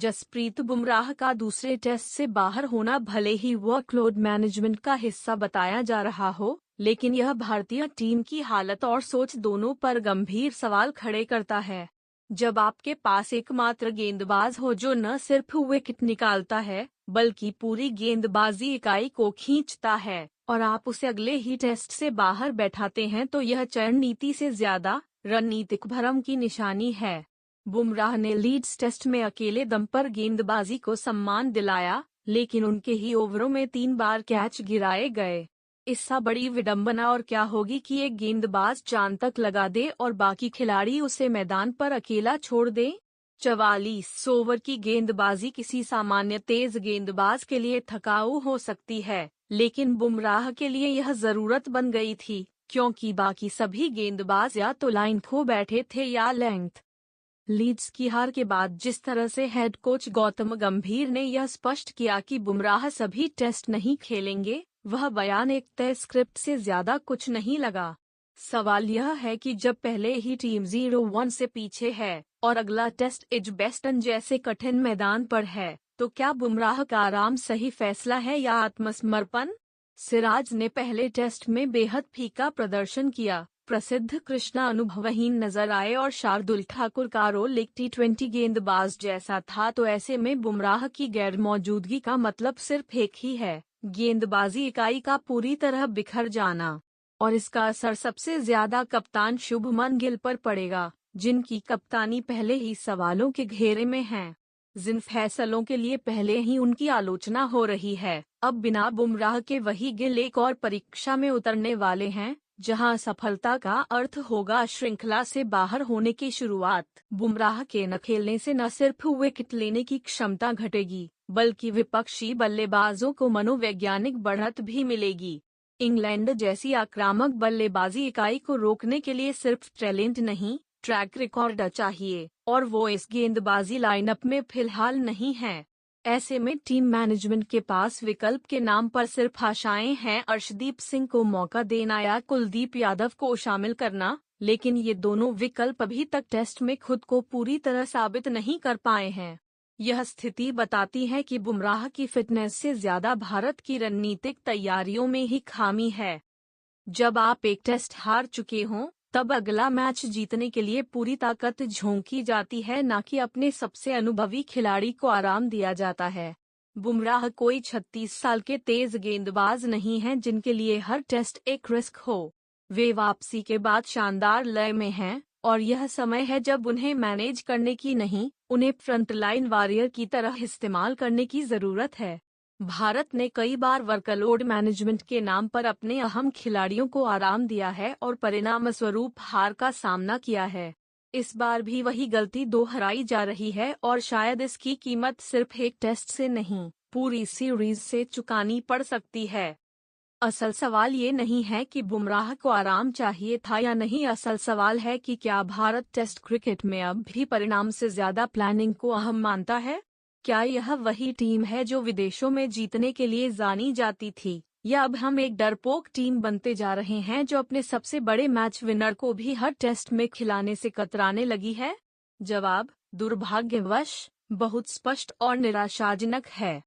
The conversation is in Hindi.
जसप्रीत बुमराह का दूसरे टेस्ट से बाहर होना भले ही वर्कलोड मैनेजमेंट का हिस्सा बताया जा रहा हो, लेकिन यह भारतीय टीम की हालत और सोच दोनों पर गंभीर सवाल खड़े करता है। जब आपके पास एकमात्र गेंदबाज हो जो न सिर्फ विकेट निकालता है, बल्कि पूरी गेंदबाजी इकाई को खींचता है, और आप उसे अगले ही टेस्ट से बाहर बैठाते हैं, तो यह चयन नीति से ज्यादा रणनीतिक भ्रम की निशानी है। बुमराह ने लीड्स टेस्ट में अकेले दम पर गेंदबाजी को सम्मान दिलाया, लेकिन उनके ही ओवरों में 3 बार कैच गिराए गए। इससे बड़ी विडंबना और क्या होगी कि एक गेंदबाज चांद तक लगा दे और बाकी खिलाड़ी उसे मैदान पर अकेला छोड़ दे। 44 ओवर की गेंदबाजी किसी सामान्य तेज गेंदबाज के लिए थकाऊ हो सकती है, लेकिन बुमराह के लिए यह जरूरत बन गई थी, क्योंकि बाकी सभी गेंदबाज या तो लाइन खो बैठे थे या लेंथ। लीड्स की हार के बाद जिस तरह से हेड कोच गौतम गंभीर ने यह स्पष्ट किया कि बुमराह सभी टेस्ट नहीं खेलेंगे, वह बयान एक तय स्क्रिप्ट से ज्यादा कुछ नहीं लगा। सवाल यह है कि जब पहले ही टीम 0-1 से पीछे है और अगला टेस्ट एजबेस्टन जैसे कठिन मैदान पर है, तो क्या बुमराह का आराम सही फैसला है या आत्मसमर्पण? सिराज ने पहले टेस्ट में बेहद फीका प्रदर्शन किया, प्रसिद्ध कृष्णा अनुभवहीन नजर आए और शार्दुल ठाकुर का रोल एक T20 गेंदबाज जैसा था। तो ऐसे में बुमराह की गैर मौजूदगी का मतलब सिर्फ एक ही है, गेंदबाजी इकाई का पूरी तरह बिखर जाना। और इसका असर सबसे ज्यादा कप्तान शुभमन गिल पर पड़ेगा, जिनकी कप्तानी पहले ही सवालों के घेरे में है। जिन फैसलों के लिए पहले ही उनकी आलोचना हो रही है, अब बिना बुमराह के वही गिल एक और परीक्षा में उतरने वाले हैं, जहां सफलता का अर्थ होगा श्रृंखला से बाहर होने की शुरुआत। बुमराह के न खेलने से न सिर्फ विकेट लेने की क्षमता घटेगी, बल्कि विपक्षी बल्लेबाजों को मनोवैज्ञानिक बढ़त भी मिलेगी। इंग्लैंड जैसी आक्रामक बल्लेबाजी इकाई को रोकने के लिए सिर्फ टैलेंट नहीं, ट्रैक रिकॉर्ड चाहिए, और वो इस गेंदबाजी लाइनअप में फिलहाल नहीं है। ऐसे में टीम मैनेजमेंट के पास विकल्प के नाम पर सिर्फ आशाएं हैं, अर्शदीप सिंह को मौका देना या कुलदीप यादव को शामिल करना, लेकिन ये दोनों विकल्प अभी तक टेस्ट में खुद को पूरी तरह साबित नहीं कर पाए हैं। यह स्थिति बताती है कि बुमराह की फिटनेस से ज्यादा भारत की रणनीतिक तैयारियों में ही खामी है। जब आप एक टेस्ट हार चुके हों, तब अगला मैच जीतने के लिए पूरी ताकत झोंकी जाती है, न कि अपने सबसे अनुभवी खिलाड़ी को आराम दिया जाता है। बुमराह कोई 36 साल के तेज गेंदबाज नहीं हैं जिनके लिए हर टेस्ट एक रिस्क हो। वे वापसी के बाद शानदार लय में हैं, और यह समय है जब उन्हें मैनेज करने की नहीं, उन्हें फ्रंटलाइन वॉरियर की तरह इस्तेमाल करने की जरूरत है। भारत ने कई बार वर्कलोड मैनेजमेंट के नाम पर अपने अहम खिलाड़ियों को आराम दिया है और परिणाम स्वरूप हार का सामना किया है। इस बार भी वही गलती दोहराई जा रही है, और शायद इसकी कीमत सिर्फ एक टेस्ट से नहीं, पूरी सीरीज से चुकानी पड़ सकती है। असल सवाल ये नहीं है कि बुमराह को आराम चाहिए था या नहीं, असल सवाल है कि क्या भारत टेस्ट क्रिकेट में अब भी परिणाम से ज्यादा प्लानिंग को अहम मानता है? क्या यह वही टीम है जो विदेशों में जीतने के लिए जानी जाती थी, या अब हम एक डरपोक टीम बनते जा रहे हैं जो अपने सबसे बड़े मैच विनर को भी हर टेस्ट में खिलाने से कतराने लगी है? जवाब दुर्भाग्यवश बहुत स्पष्ट और निराशाजनक है।